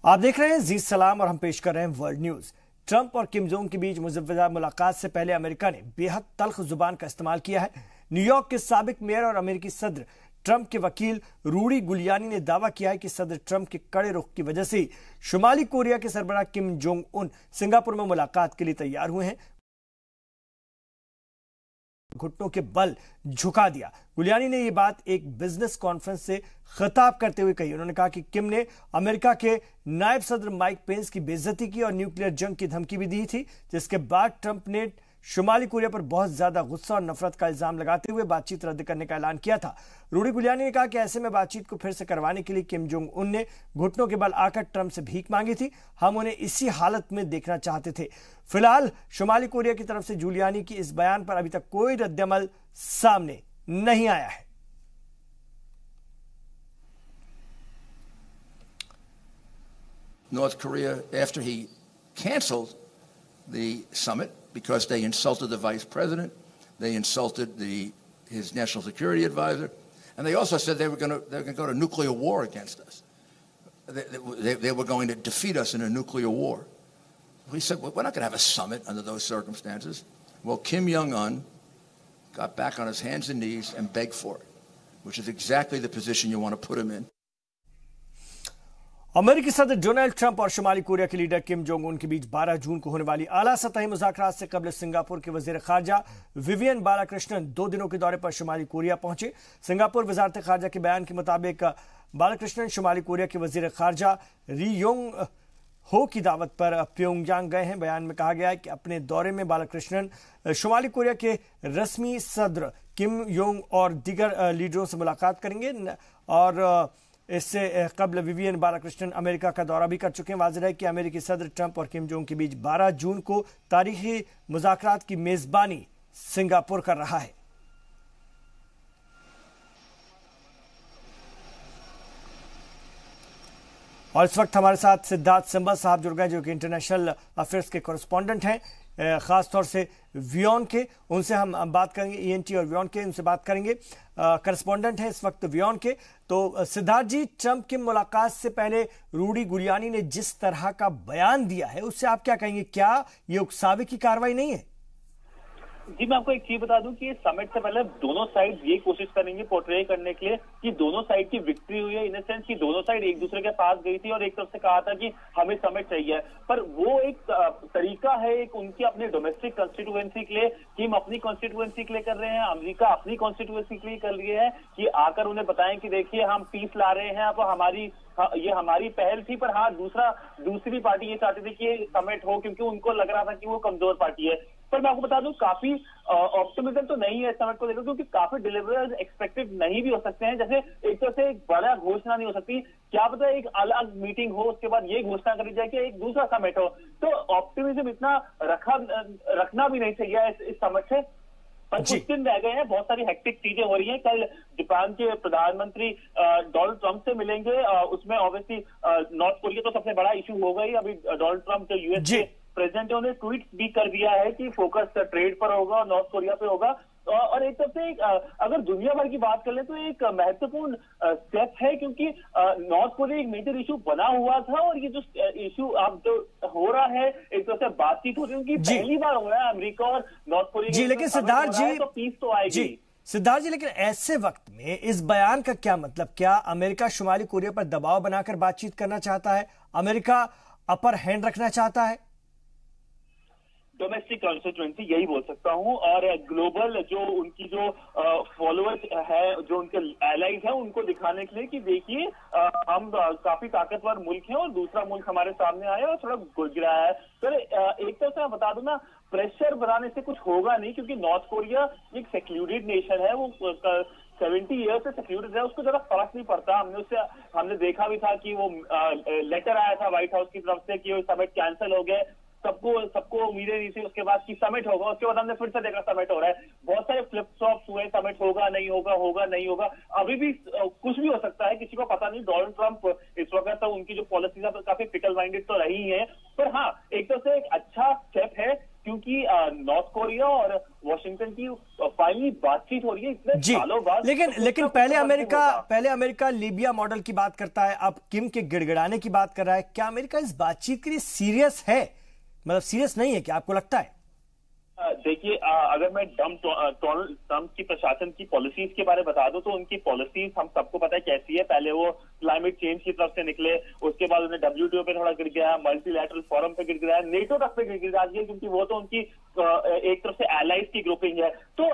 आप देख रहे हैं जी सलाम और हम पेश कर रहे हैं वर्ल्ड न्यूज। ट्रंप और किम जोंग के बीच मुजव्वजा मुलाकात से पहले अमेरिका ने बेहद तल्ख जुबान का इस्तेमाल किया है। न्यूयॉर्क के साबिक मेयर और अमेरिकी सदर ट्रंप के वकील रूडी गुलियानी ने दावा किया है कि सदर ट्रंप के कड़े रुख की वजह से शुमाली कोरिया के सरबराह किम जोंग उन सिंगापुर में मुलाकात के लिए तैयार हुए हैं। घुटनों के बल झुका दिया। गुलियानी ने यह बात एक बिजनेस कॉन्फ्रेंस से खिताब करते हुए कही। उन्होंने कहा कि किम ने अमेरिका के नायब सदर माइक पेंस की बेइज्जती की और न्यूक्लियर जंग की धमकी भी दी थी, जिसके बाद ट्रंप ने शुमाली कोरिया पर बहुत ज्यादा गुस्सा और नफरत का इल्जाम लगाते हुए बातचीत रद्द करने का ऐलान किया था। रूडी गुलियानी ने कहा कि ऐसे में बातचीत को फिर से करवाने के लिए किम जोंग उन ने घुटनों के बल आकर ट्रंप से भीख मांगी थी। हम उन्हें इसी हालत में देखना चाहते थे। फिलहाल शुमाली कोरिया की तरफ से गुलियानी की इस बयान पर अभी तक कोई रद्दअमल सामने नहीं आया है। North Korea, after he canceled the summit because they insulted the vice president, they insulted his national security advisor, and they also said they were going to go to nuclear war against us. They were going to defeat us in a nuclear war. We said, well, we're not going to have a summit under those circumstances. Well, Kim Jong-un got back on his hands and knees and begged for it, which is exactly the position you want to put him in. अमेरिकी सदर Donald Trump और शुमाली Korea के leader Kim Jong Un के बीच 12 जून को होने वाली आला सतही मुज़ाकरात से कबल सिंगापुर के वजीर खारजा विवियन बालाकृष्णन 2 दिनों के दौरे पर शुमाली कोरिया पहुंचे। सिंगापुर वजारत खारजा के बयान के मुताबिक बालाकृष्णन शुमाली कोरिया के वजीर खारजा री योंग हो की दावत पर प्योंगयांग गए हैं। बयान में कहा गया है कि अपने दौरे में बालाकृष्णन शुमाली कोरिया के रस्मी सदर किम योंग और दीगर लीडरों से मुलाकात करेंगे और इससे कबल विवियन बालाकृष्णन अमेरिका का दौरा भी कर चुके हैं। वाज़ेह है कि अमेरिकी सदर ट्रंप और किम जोंग के बीच 12 जून को तारीखी मुज़ाकरात की मेजबानी सिंगापुर कर रहा है। और इस वक्त हमारे साथ सिद्धार्थ सिंबल साहब जुड़ गए, जो कि इंटरनेशनल अफेयर्स के कॉरेस्पॉन्डेंट हैं, खासतौर से वियोन के। उनसे हम बात करेंगे, ईएनटी और वियोन के, उनसे बात करेंगे। कॉरेस्पॉन्डेंट हैं इस वक्त वियोन के। तो सिद्धार्थ जी, ट्रंप की मुलाकात से पहले रूडी गुलियानी ने जिस तरह का बयान दिया है उससे आप क्या कहेंगे? क्या ये उकसावे की कार्रवाई नहीं है? जी, मैं आपको एक चीज बता दूं कि समिट से पहले दोनों साइड ये कोशिश करेंगे पोर्ट्रे करने के लिए कि दोनों साइड की विक्ट्री हुई है, इन द सेंस कि दोनों साइड एक दूसरे के पास गई थी और एक तरफ से कहा था कि हमें समिट चाहिए। पर वो एक तरीका है, एक उनकी अपनी डोमेस्टिक कॉन्स्टिट्यूएंसी के लिए, किम अपनी कॉन्स्टिट्यूएंसी के लिए कर रहे हैं, अमेरिका अपनी कॉन्स्टिट्यूएंसी के लिए कर रही है कि आकर उन्हें बताएं कि देखिए हम पीस ला रहे हैं, अब ये हमारी पहल थी। पर हाँ, दूसरी पार्टी ये चाहती थी कि समिट हो, क्योंकि उनको लग रहा था कि वो कमजोर पार्टी है। पर मैं आपको बता दूं, काफी ऑप्टिमिज्म तो नहीं है समिट को लेकर, क्योंकि काफी डिलीवरेबल्स एक्सपेक्टेड नहीं भी हो सकते हैं। जैसे एक तरह से एक बड़ा घोषणा नहीं हो सकती, क्या पता एक अलग मीटिंग हो, उसके बाद ये घोषणा करी जाए कि एक दूसरा समिट हो। तो ऑप्टिमिज्म इतना रखना भी नहीं चाहिए इस समिट से। पर कुछ दिन रह गए हैं, बहुत सारी हेक्टिक चीजें हो रही हैं। कल जापान के प्रधानमंत्री डोनाल्ड ट्रंप से मिलेंगे, उसमें ऑब्वियसली नॉर्थ कोरिया तो सबसे बड़ा इशू होगा ही। अभी डोनाल्ड ट्रंप जो यूएस के प्रेसिडेंट है, उन्हें ट्वीट भी कर दिया है कि फोकस ट्रेड पर होगा और नॉर्थ कोरिया पे होगा। और एक तरफ से अगर दुनिया भर की बात कर ले तो एक महत्वपूर्ण स्टेप है, क्योंकि नॉर्थ कोरिया एक मेजर इशू बना हुआ था और ये जो इशू अब जो हो रहा है, एक तरह से बातचीत हो रही है, उनकी पहली बार हो रहा है अमेरिका और नॉर्थ कोरिया जी। लेकिन सिद्धार्थ जी, तो पीस तो आएगी। सिद्धार्थ जी, लेकिन ऐसे वक्त में इस बयान का क्या मतलब? क्या अमेरिका शुमाली कोरिया पर दबाव बनाकर बातचीत करना चाहता है? अमेरिका अपर हैंड रखना चाहता है? डोमेस्टिक कॉन्स्टिट्यूएंसी यही बोल सकता हूं, और ग्लोबल जो उनकी जो फॉलोअर्स है, जो उनके एलाइज हैं, उनको दिखाने के लिए कि देखिए हम काफी ताकतवर मुल्क हैं और दूसरा मुल्क हमारे सामने आया और थोड़ा गिरा है। सर, एक तरह से मैं बता दूं ना, प्रेशर बनाने से कुछ होगा नहीं, क्योंकि नॉर्थ कोरिया एक सेक्लूडेड नेशन है, वो 70 ईयर से सेक्लूडेड है, उसको जरा फर्क नहीं पड़ता। हमने देखा भी था कि वो लेटर आया था व्हाइट हाउस की तरफ से कि समिट कैंसिल हो गए, सबको उम्मीदें नहीं थी उसके बाद कि समिट होगा। उसके बाद हमने फिर से देखा समिट हो रहा है। बहुत सारे फ्लिप फ्लॉप्स हुए, समिट होगा नहीं होगा, होगा नहीं होगा। अभी भी कुछ भी हो सकता है, किसी को पता नहीं। डोनाल्ड ट्रंप इस वक्त तो उनकी जो पॉलिसीज है काफी फिकल माइंडेड तो रही है, पर हाँ, एक तरह से एक अच्छा स्टेप है क्योंकि नॉर्थ कोरिया और वॉशिंगटन की फाइनली बातचीत हो रही है इतने सालों बाद। लेकिन पहले अमेरिका लीबिया मॉडल की बात करता है, अब किम के गिड़गिड़ाने की बात कर रहा है। क्या अमेरिका इस बातचीत के लिए सीरियस है? मतलब सीरियस नहीं है क्या, आपको लगता है? देखिए, अगर मैं डोनाल्ड ट्रंप की प्रशासन की पॉलिसीज के बारे में बता दूं तो उनकी पॉलिसीज हम सबको पता है कैसी है। पहले वो क्लाइमेट चेंज की तरफ से निकले, उसके बाद उन्हें WTO पे थोड़ा गिर गया, मल्टीलैटरल फोरम पे गिर गया, नेटो तक पे गिर गया, क्योंकि वो तो उनकी एक तरफ से एलाइज की ग्रुपिंग है। तो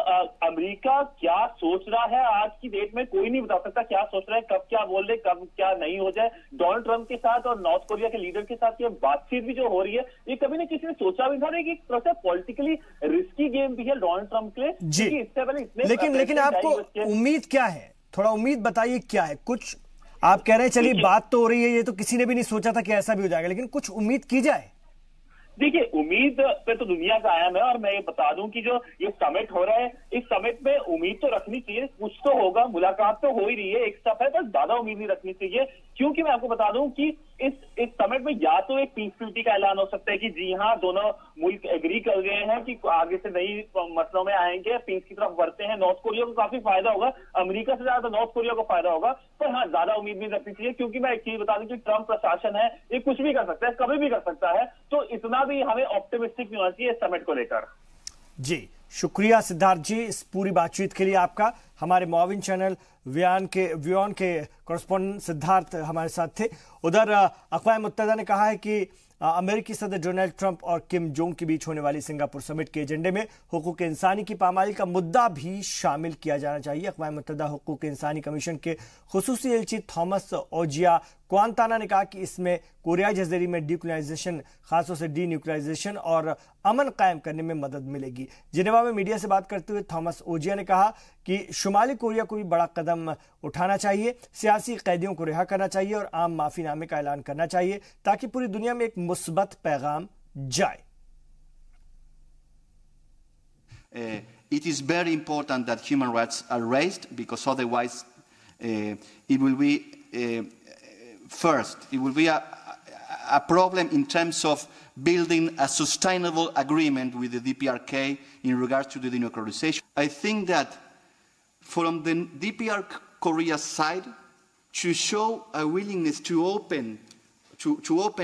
अमेरिका क्या सोच रहा है आज की डेट में कोई नहीं बता सकता क्या सोच रहा है, कब क्या बोल दे, कब क्या नहीं हो जाए। डोनाल्ड ट्रंप के साथ और नॉर्थ कोरिया के लीडर के साथ ये बातचीत भी जो हो रही है, ये कभी ना किसी ने सोचा भी था कि एक तरह से पॉलिटिकली रिस्की गेम भी है डोनाल्ड ट्रंप के लिए जी। इससे पहले इतने लेकिन आपको उम्मीद क्या है? थोड़ा उम्मीद बताइए क्या है। कुछ आप कह रहे हैं चलिए बात तो हो रही है, ये तो किसी ने भी नहीं सोचा था कि ऐसा भी हो जाएगा, लेकिन कुछ उम्मीद की जाए। देखिए, उम्मीद पे तो दुनिया का आयाम है, और मैं ये बता दूं कि जो ये समिट हो रहा है, इस समिट में उम्मीद तो रखनी चाहिए, कुछ तो होगा, मुलाकात तो हो ही रही है, एक स्टेप है, बस ज्यादा उम्मीद नहीं रखनी चाहिए। क्योंकि मैं आपको बता दूं कि इस समिट में या तो एक पीस ट्रीटी का ऐलान हो सकता है कि जी हाँ, दोनों मुल्क एग्री कर गए हैं कि आगे से नई मसलों में आएंगे, पीस की तरफ बढ़ते हैं। नॉर्थ कोरिया को काफी फायदा होगा, अमेरिका से ज्यादा नॉर्थ कोरिया को फायदा होगा, पर हाँ, ज्यादा उम्मीद नहीं रखनी चाहिए। क्योंकि मैं एक चीज बता दूं कि ट्रंप प्रशासन है, ये कुछ भी कर सकता है, कभी भी कर सकता है, तो इतना भी हमें ऑप्टिमिस्टिक नहीं होना चाहिए इस समिट को लेकर। जी, शुक्रिया सिद्धार्थ जी इस पूरी बातचीत के लिए आपका। हमारे मुआविन चैनल व्योन के कॉरेस्पॉन्डेंट सिद्धार्थ हमारे साथ थे। उधर अक़वाम मुत्तहिदा ने कहा है कि अमेरिकी सदर डोनाल्ड ट्रंप और किम जोंग के बीच होने वाली सिंगापुर समिट के एजेंडे में हुकूक इंसानी की पामाली का मुद्दा भी शामिल किया जाना चाहिए। अक़वाम मुत्तहिदा हुकूक इंसानी कमीशन के खुसूसी एजेंट थॉमस ओजिया क्वांताना ने कहा कि इसमें कोरियाई जजीरे में डिकोलाइजेशन, खासतौर से डीन्यूक्लियराइजेशन और अमन कायम करने में मदद मिलेगी। जिनेवा में मीडिया से बात करते हुए थॉमस ओजिया ने कहा कि शुमाली कोरिया को भी बड़ा कदम उठाना चाहिए, सियासी कैदियों को रिहा करना चाहिए और आम माफीनामे का ऐलान करना चाहिए ताकि पूरी दुनिया में एक मुस्बत पैगाम जाए। It is very important that human rights are raised because otherwise it will be first, it will be a problem in terms of building a sustainable agreement with the DPRK in regards to the denuclearization. I think that from the DPR Korea side to show a willingness to open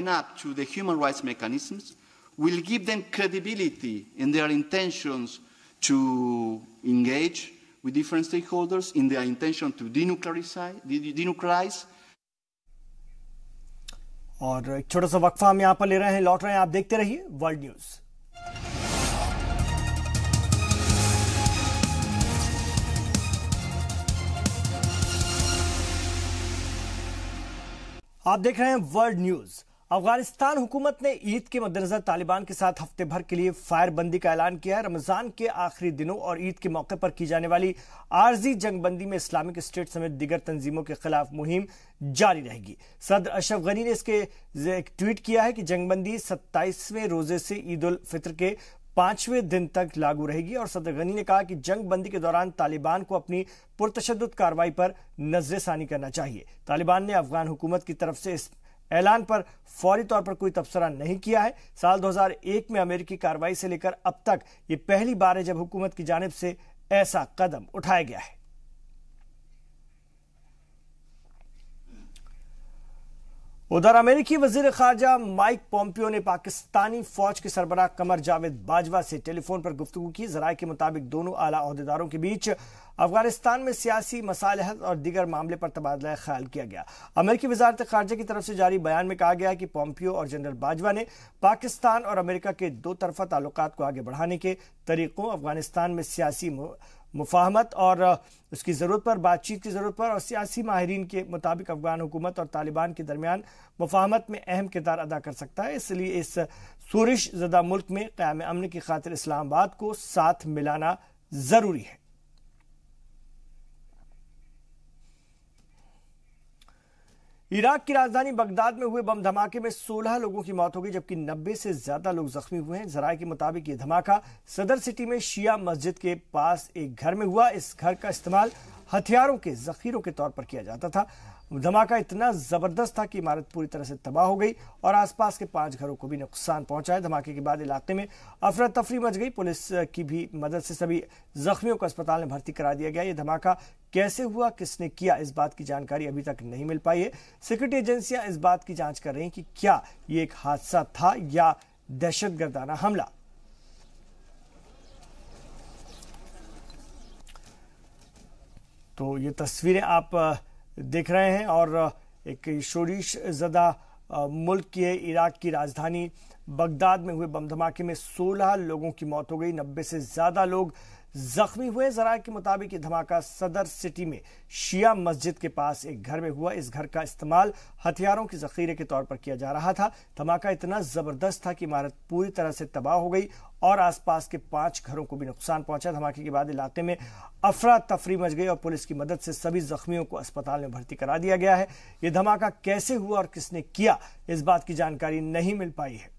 up to the human rights mechanisms will give them credibility in their intentions to engage with different stakeholders, in their intention to denuclearize. और एक छोटा सा वक्फा हम यहां पर ले रहे हैं, लौट रहे हैं, आप देखते रहिए वर्ल्ड न्यूज। आप देख रहे हैं वर्ल्ड न्यूज। अफगानिस्तान हुकूमत ने ईद के मद्देनजर तालिबान के साथ हफ्ते भर के लिए फायरबंदी का ऐलान किया है। रमजान के आखिरी दिनों और ईद के मौके पर की जाने वाली आर्जी जंगबंदी में इस्लामिक स्टेट समेत दीगर तंजीमों के खिलाफ मुहिम जारी रहेगी। सदर अशरफ गनी ने इसके एक ट्वीट किया है कि जंगबंदी 27वें रोजे से ईद उल फित्र के 5वें दिन तक लागू रहेगी और सदर गनी ने कहा कि जंग बंदी के दौरान तालिबान को अपनी पुरतशद्दुद कार्रवाई पर नजरसानी करना चाहिए। तालिबान ने अफगान हुकूमत की तरफ से इस ऐलान पर फौरी तौर पर कोई तबसरा नहीं किया है। साल 2001 में अमेरिकी कार्रवाई से लेकर अब तक ये पहली बार है जब हुकूमत की जानिब से ऐसा कदम उठाया गया है। उधर अमेरिकी वजीर खारजा माइक पोम्पियो ने पाकिस्तानी फौज के सरबराह कमर जावेद बाजवा से टेलीफोन पर गुफ्तगू की। जराये के मुताबिक दोनों आला ओहदेदारों के बीच अफगानिस्तान में सियासी मसालहत और दीगर मामले पर तबादला ख्याल किया गया। अमेरिकी वजारत खारजा की तरफ से जारी बयान में कहा गया है कि पोम्पियो और जनरल बाजवा ने पाकिस्तान और अमेरिका के दो तरफा ताल्लुकात को आगे बढ़ाने के तरीकों, अफगानिस्तान में सियासी मुफाहमत और उसकी ज़रूरत पर, बातचीत की ज़रूरत पर और सियासी माहिरीन के मुताबिक अफगान हुकूमत और तालिबान के दरमियान मुफाहमत में अहम किरदार अदा कर सकता है। इसलिए इस सूरिश ज़दा मुल्क में क़याम अमन की खातिर इस्लामाबाद को साथ मिलाना ज़रूरी है। इराक की राजधानी बगदाद में हुए बम धमाके में 16 लोगों की मौत हो गई जबकि 90 से ज्यादा लोग जख्मी हुए हैं। जराये के मुताबिक ये धमाका सदर सिटी में शिया मस्जिद के पास एक घर में हुआ। इस घर का इस्तेमाल हथियारों के जखीरों के तौर पर किया जाता था। धमाका इतना जबरदस्त था कि इमारत पूरी तरह से तबाह हो गई और आसपास के 5 घरों को भी नुकसान पहुंचा है। धमाके के बाद इलाके में अफरा तफरी मच गई। पुलिस की भी मदद से सभी जख्मियों को अस्पताल में भर्ती करा दिया गया। ये धमाका कैसे हुआ, किसने किया, इस बात की जानकारी अभी तक नहीं मिल पाई है। सिक्योरिटी एजेंसियां इस बात की जांच कर रही हैं कि क्या ये एक हादसा था या दहशतगर्दाना हमला। तो ये तस्वीरें आप देख रहे हैं और एक शोरीश ज़दा मुल्क के इराक की राजधानी बगदाद में हुए बम धमाके में 16 लोगों की मौत हो गई, 90 से ज्यादा लोग जख्मी हुए। जराये के मुताबिक ये धमाका सदर सिटी में शिया मस्जिद के पास एक घर में हुआ। इस घर का इस्तेमाल हथियारों के जखीरे के तौर पर किया जा रहा था। धमाका इतना जबरदस्त था कि इमारत पूरी तरह से तबाह हो गई और आसपास के 5 घरों को भी नुकसान पहुंचा। धमाके के बाद इलाके में अफरा तफरी मच गई और पुलिस की मदद से सभी जख्मियों को अस्पताल में भर्ती करा दिया गया है। यह धमाका कैसे हुआ और किसने किया, इस बात की जानकारी नहीं मिल पाई है।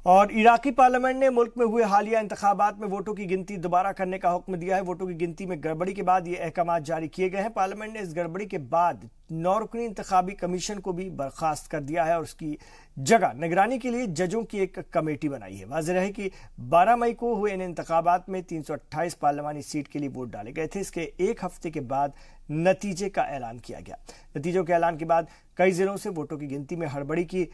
और इराकी पार्लियामेंट ने मुल्क में हुए हालिया इंतखाबात में वोटों की गिनती दोबारा करने का हुक्म दिया है। वोटों की गिनती में गड़बड़ी के बाद ये अहकाम जारी किए गए हैं। पार्लियामेंट ने इस गड़बड़ी के बाद 9 रुकनी इंतखाबी कमीशन को भी बर्खास्त कर दिया है और उसकी जगह निगरानी के लिए जजों की एक कमेटी बनाई है। वाज़ेह है कि 12 मई को हुए इन इंतखाबात में 328 पार्लियामानी सीट के लिए वोट डाले गए थे। इसके एक हफ्ते के बाद नतीजे का ऐलान किया गया। नतीजों के ऐलान के बाद कई जिलों से वोटों की गिनती में हड़बड़ी की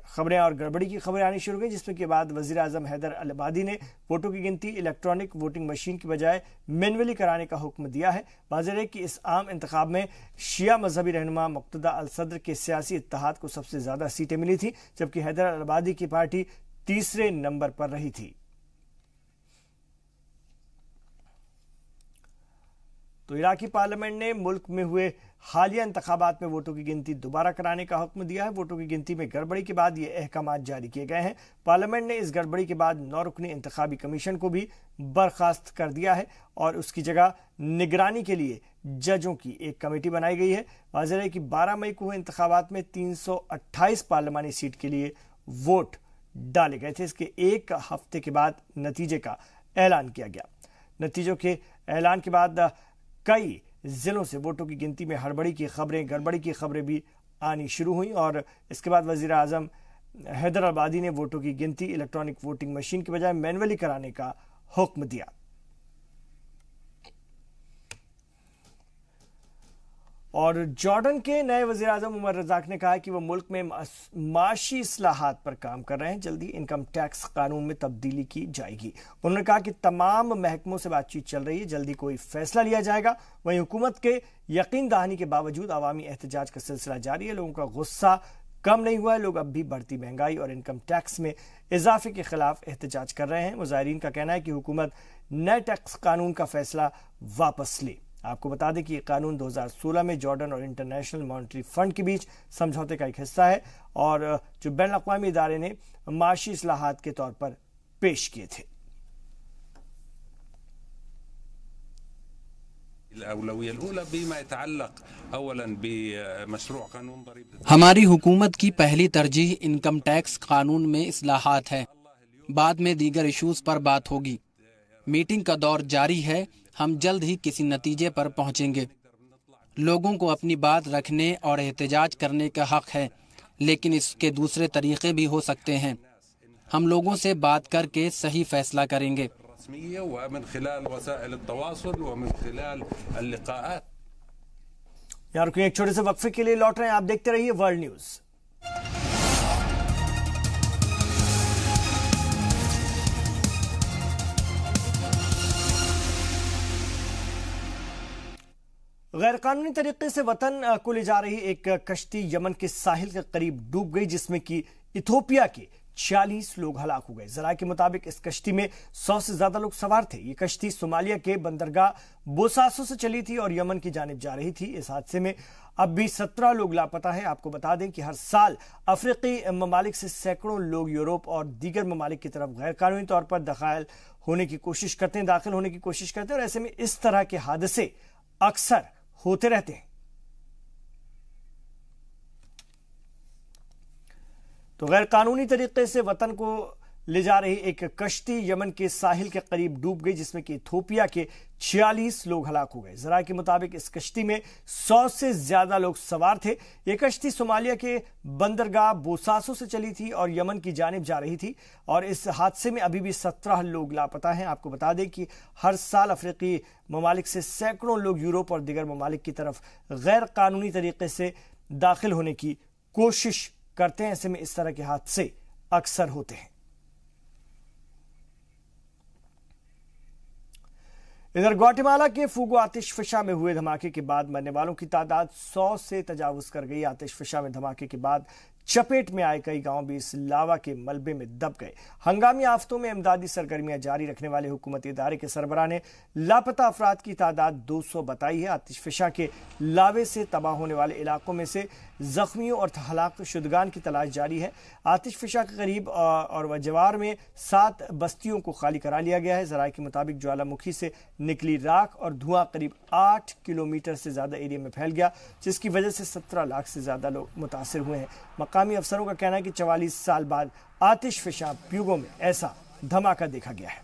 खबरें और गड़बड़ी की खबरें आनी शुरू हुई, जिसमें के बाद वजीर आजम हैदर अल अबादी ने वोटों की गिनती इलेक्ट्रॉनिक वोटिंग मशीन की बजाय मैनुअली कराने का हुक्म दिया है। वाज़ेह है कि इस आम इंतखाब में शिया मजहबी रहनुमा मुक्तदा अल सद्र के सियासी इत्तेहाद को सबसे ज्यादा सीटें मिली थी, जबकि हैदर अल अबादी की पार्टी तीसरे नंबर पर रही थी। तो इराकी पार्लियामेंट ने मुल्क में हुए हालिया इंतखाबात में वोटों की गिनती दोबारा कराने का हुक्म दिया है। वोटों की गिनती में गड़बड़ी के बाद ये अहकाम जारी किए गए हैं। पार्लियामेंट ने इस गड़बड़ी के बाद 9 रुकनी इंतखाबी कमीशन को भी बर्खास्त कर दिया है और उसकी जगह निगरानी के लिए जजों की एक कमेटी बनाई गई है। वाज़ेह है कि 12 मई को हुए इंतखाबात में 328 पार्लियामानी सीट के लिए वोट डाले गए थे। इसके एक हफ्ते के बाद नतीजे का ऐलान किया गया। नतीजों के ऐलान के बाद कई जिलों से वोटों की गिनती में हड़बड़ी की खबरें, गड़बड़ी की खबरें भी आनी शुरू हुई और इसके बाद वजीर आजम हैदर अल अबादी ने वोटों की गिनती इलेक्ट्रॉनिक वोटिंग मशीन के बजाय मैनुअली कराने का हुक्म दिया। और जॉर्डन के नए वज़ीर आज़म उमर रज़ाक ने कहा कि वो मुल्क में माशी इस्लाहात पर काम कर रहे हैं। जल्दी इनकम टैक्स कानून में तब्दीली की जाएगी। उन्होंने कहा कि तमाम महकमों से बातचीत चल रही है, जल्दी कोई फैसला लिया जाएगा। वहीं हुकूमत के यकीन दहानी के बावजूद अवामी एहतजाज का सिलसिला जारी है। लोगों का गुस्सा कम नहीं हुआ है। लोग अब भी बढ़ती महंगाई और इनकम टैक्स में इजाफे के खिलाफ एहतजाज कर रहे हैं। मुजाहिरीन का कहना है कि हुकूमत नए टैक्स कानून का फैसला वापस ले। आपको बता दें कि ये कानून 2016 में जॉर्डन और इंटरनेशनल मॉनेटरी फंड के बीच समझौते का एक हिस्सा है और जो बैन अक़वामी इदारे ने माशी इस्लाहात के तौर पर पेश किए थे। हमारी हुकूमत की पहली तरजीह इनकम टैक्स कानून में इस्लाहात है। बाद में दीगर इशूज पर बात होगी। मीटिंग का दौर जारी है। हम जल्द ही किसी नतीजे पर पहुंचेंगे। लोगों को अपनी बात रखने और एहतजाज करने का हक है, लेकिन इसके दूसरे तरीके भी हो सकते हैं। हम लोगों से बात करके सही फैसला करेंगे। यार एक छोटे से वक्फे के लिए लौट रहे हैं। आप देखते रहिए वर्ल्ड न्यूज। गैरकानूनी तरीके से वतन को ले जा रही एक कश्ती यमन के साहिल के करीब डूब गई, जिसमें कि इथोपिया के 40 लोग हलाक हो गए। जराये के मुताबिक इस कश्ती में 100 से ज्यादा लोग सवार थे। ये कश्ती सोमालिया के बंदरगाह बोसासो से चली थी और यमन की जानिब जा रही थी। इस हादसे में अब भी 17 लोग लापता है। आपको बता दें कि हर साल अफ्रीकी ममालिक से सैकड़ों लोग यूरोप और दीगर ममालिक की तरफ गैरकानूनी तौर पर दाखिल होने की कोशिश करते हैं और ऐसे में इस तरह के हादसे अक्सर होते रहते हैं। तो गैर कानूनी तरीके से वतन को ले जा रही एक कश्ती यमन के साहिल के करीब डूब गई, जिसमें कि इथोपिया के 46 लोग हलाक हो गए। जराये के मुताबिक इस कश्ती में 100 से ज्यादा लोग सवार थे। ये कश्ती सोमालिया के बंदरगाह बोसासो से चली थी और यमन की जानिब जा रही थी और इस हादसे में अभी भी 17 लोग लापता हैं। आपको बता दें कि हर साल अफ्रीकी ममालिक से सैकड़ों लोग यूरोप और दीगर ममालिक की तरफ गैर कानूनी तरीके से दाखिल होने की कोशिश करते हैं। ऐसे में इस तरह के हादसे अक्सर होते हैं। इधर ग्वाटेमाला के फूगो आतिशफशा में हुए धमाके के बाद मरने वालों की तादाद 100 से तजावुज कर गई। आतिशफशा में धमाके के बाद चपेट में आए कई गांव भी इस लावा के मलबे में दब गए। हंगामी आफतों में इमदादी सरगर्मियां जारी रखने वाले हुकूमती इदारे के सरबराह ने लापता अफराद की तादाद 200 बताई है। आतिशफशा के लावे से तबाह होने वाले इलाकों में से जख्मियों और हलाक शुदगान की तलाश जारी है। आतिशफशा के करीब और वजवार में 7 बस्तियों को खाली करा लिया गया है। जराये के मुताबिक ज्वालामुखी से निकली राख और धुआं करीब 8 किलोमीटर से ज्यादा एरिया में फैल गया, जिसकी वजह से 17 लाख से ज्यादा लोग मुतासिर हुए हैं। मकामी अफसरों का कहना है कि 44 साल बाद आतिशफशा प्यूगो में ऐसा धमाका देखा गया है।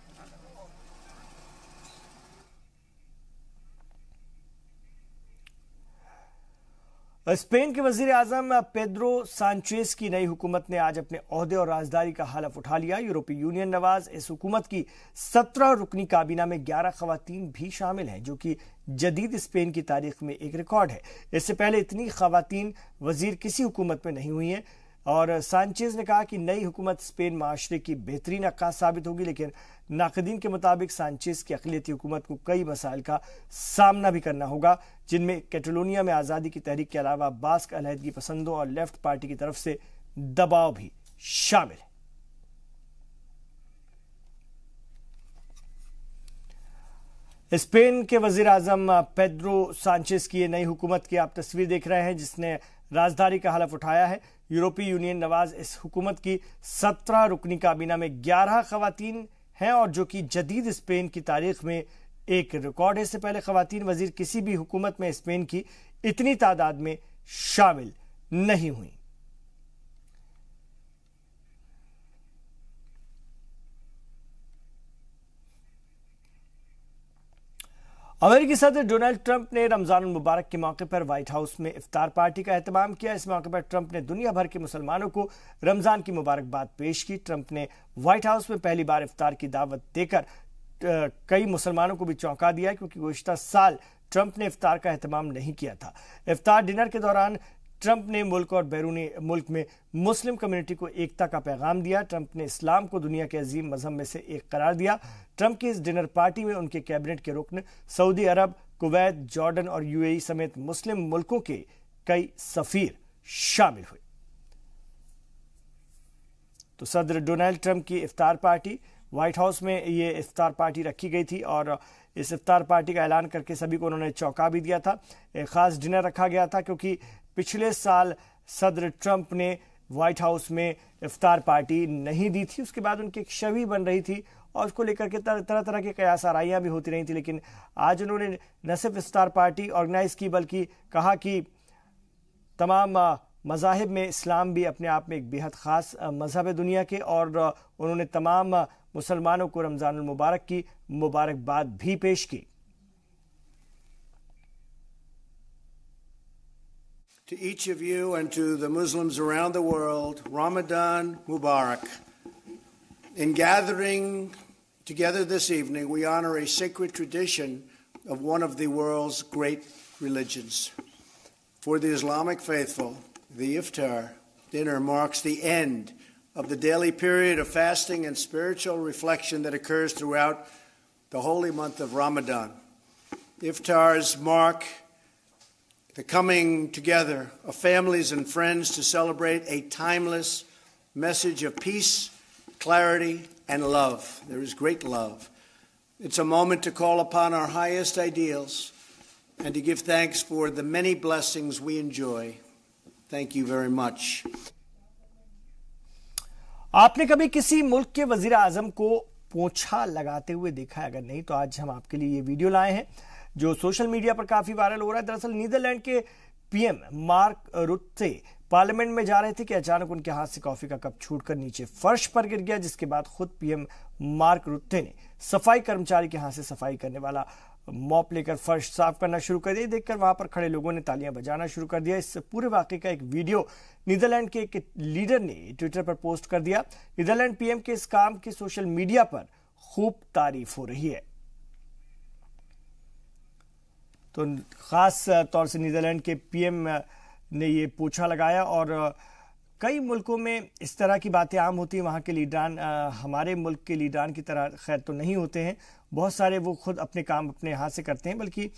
स्पेन के वजीर आजम पेड्रो सांचेज की नई हुकूमत ने आज अपने ओहदे और राजदारी का हलफ उठा लिया। यूरोपीय यूनियन नवाज इस हुकूमत की 17 रुकनी काबीना में 11 खवातीन भी शामिल हैं, जो कि जदीद स्पेन की तारीख में एक रिकॉर्ड है। इससे पहले इतनी खवातीन वजीर किसी हुकूमत में नहीं हुई हैं। और सांचेज ने कहा कि नई हुकूमत स्पेन माशरे की बेहतरीन अक्कास साबित होगी, लेकिन नाकदीन के मुताबिक सांचेज की अक़लियती हुकूमत को कई मसाइल का सामना भी करना होगा, जिनमें कैटलोनिया में आज़ादी की तहरीक के अलावा बास्क अलहदगी पसंदों और लेफ्ट पार्टी की तरफ से दबाव भी शामिल है। स्पेन के वजीर आजम पेड्रो सांचेज की नई हुकूमत की आप तस्वीर देख रहे हैं, जिसने राजदारी का हलफ उठाया है। यूरोपीय यूनियन नवाज इस हुकूमत की 17 रुकनी काबीना में 11 खवातीन हैं, और जो कि जदीद स्पेन की तारीख में एक रिकॉर्ड है। इससे पहले खवातीन वजीर किसी भी हुकूमत में स्पेन की इतनी तादाद में शामिल नहीं हुई। अमेरिकी सदर डोनाल्ड ट्रंप ने रमजान मुबारक के मौके पर व्हाइट हाउस में इफ्तार पार्टी का एहतमाम किया। इस मौके पर ट्रंप ने दुनिया भर के मुसलमानों को रमजान की मुबारकबाद पेश की। ट्रंप ने व्हाइट हाउस में पहली बार इफ्तार की दावत देकर कई मुसलमानों को भी चौंका दिया, क्योंकि गुज़िश्ता साल ट्रंप ने इफ्तार का एहतमाम नहीं किया था। इफ्तार डिनर के दौरान ट्रंप ने मुल्क और बैरूनी मुल्क में मुस्लिम कम्युनिटी को एकता का पैगाम दिया। ट्रंप ने इस्लाम को दुनिया के अजीम मजहब में से एक करार दिया। ट्रंप की इस डिनर पार्टी में उनके कैबिनेट के रुकन, सऊदी अरब, कुवैत, जॉर्डन और यूएई समेत मुस्लिम मुल्कों के कई सफीर शामिल हुए। तो सदर डोनाल्ड ट्रंप की इफ्तार पार्टी, व्हाइट हाउस में ये इफ्तार पार्टी रखी गई थी और इस इफ्तार पार्टी का ऐलान करके सभी को उन्होंने चौंका भी दिया था। एक खास डिनर रखा गया था, क्योंकि पिछले साल सदर ट्रंप ने व्हाइट हाउस में इफ्तार पार्टी नहीं दी थी। उसके बाद उनकी एक छवि बन रही थी और उसको लेकर के तरह तरह की कयास आराइयां भी होती रही थी। लेकिन आज उन्होंने न सिर्फ इफ्तार पार्टी ऑर्गेनाइज की, बल्कि कहा कि तमाम मज़ाहिब में इस्लाम भी अपने आप में एक बेहद ख़ास मज़हब है दुनिया के, और उन्होंने तमाम मुसलमानों को रमज़ान मुबारक की मुबारकबाद भी पेश की। To each of you and to the Muslims around the world, Ramadan Mubarak. In gathering together this evening, we honor a sacred tradition of one of the world's great religions. For the Islamic faithful, the iftar dinner marks the end of the daily period of fasting and spiritual reflection that occurs throughout the holy month of Ramadan. Iftars mark the coming together of families and friends to celebrate a timeless message of peace, clarity, and love. There is great love. It's a moment to call upon our highest ideals and to give thanks for the many blessings we enjoy. Thank you very much. आपने कभी किसी मुल्क के वजीर आजम को पोछा लगाते हुए देखा है? अगर नहीं तो आज हम आपके लिए ये वीडियो लाए हैं जो सोशल मीडिया पर काफी वायरल हो रहा है। दरअसल नीदरलैंड के पीएम मार्क रुत्ते पार्लियामेंट में जा रहे थे कि अचानक उनके हाथ से कॉफी का कप छूटकर नीचे फर्श पर गिर गया, जिसके बाद खुद पीएम मार्क रुत्ते ने सफाई कर्मचारी के हाथ से सफाई करने वाला मॉप लेकर फर्श साफ करना शुरू कर दिया। देखकर वहां पर खड़े लोगों ने तालियां बजाना शुरू कर दिया। इस पूरे वाकये का एक वीडियो नीदरलैंड के एक लीडर ने ट्विटर पर पोस्ट कर दिया। नीदरलैंड पीएम के इस काम की सोशल मीडिया पर खूब तारीफ हो रही है। तो खास तौर से नीदरलैंड के पीएम ने ये पोछा लगाया और कई मुल्कों में इस तरह की बातें आम होती हैं। वहाँ के लीडरान हमारे मुल्क के लीडरान की तरह खैर तो नहीं होते हैं, बहुत सारे वो खुद अपने काम अपने हाथ से करते हैं, बल्कि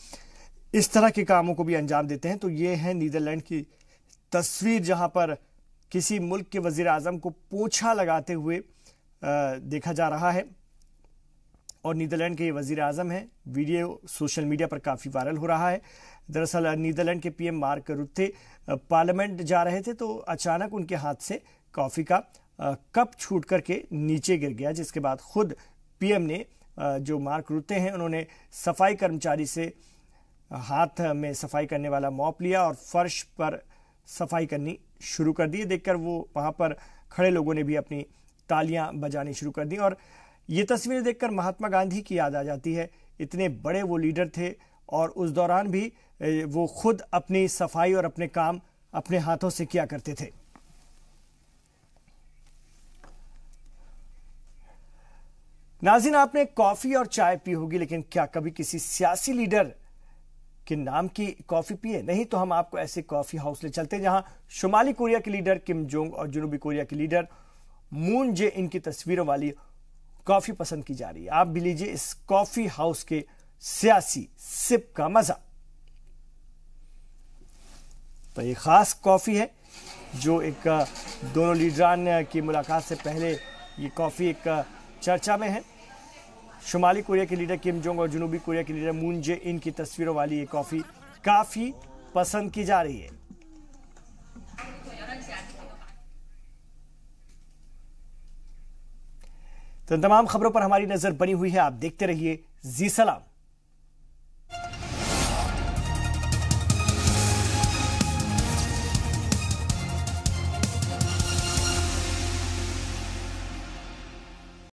इस तरह के कामों को भी अंजाम देते हैं। तो ये है नीदरलैंड की तस्वीर जहाँ पर किसी मुल्क के वजीर आजम को पोछा लगाते हुए देखा जा रहा है और नीदरलैंड के ये वजीर आजम है। वीडियो सोशल मीडिया पर काफ़ी वायरल हो रहा है। दरअसल नीदरलैंड के पीएम मार्क रुत्ते पार्लियामेंट जा रहे थे तो अचानक उनके हाथ से कॉफ़ी का कप छूट करके नीचे गिर गया, जिसके बाद खुद पीएम ने जो मार्क रुत्ते हैं उन्होंने सफाई कर्मचारी से हाथ में सफाई करने वाला मॉप लिया और फर्श पर सफाई करनी शुरू कर दी। देखकर वो वहाँ पर खड़े लोगों ने भी अपनी तालियां बजानी शुरू कर दी और ये तस्वीरें देखकर महात्मा गांधी की याद आ जाती है। इतने बड़े वो लीडर थे और उस दौरान भी वो खुद अपनी सफाई और अपने काम अपने हाथों से किया करते थे। नाज़रीन, आपने कॉफी और चाय पी होगी, लेकिन क्या कभी किसी सियासी लीडर के नाम की कॉफी पिए? नहीं तो हम आपको ऐसे कॉफी हाउस ले चलते हैं जहां शुमाली कोरिया के लीडर किम जोंग और जनूबी कोरिया के लीडर मून जे इन की तस्वीरों वाली कॉफी पसंद की जा रही है। आप भी लीजिए इस कॉफी हाउस के सियासी सिप का मजा। तो ये खास कॉफी है जो एक दोनों लीडरान की मुलाकात से पहले ये कॉफी एक चर्चा में है। शुमाली कोरिया के लीडर किम जोंग और जनूबी कोरिया के लीडर मून जे इन की तस्वीरों वाली ये कॉफी काफी पसंद की जा रही है। तो तमाम खबरों पर हमारी नजर बनी हुई है। आप देखते रहिए जी सलाम।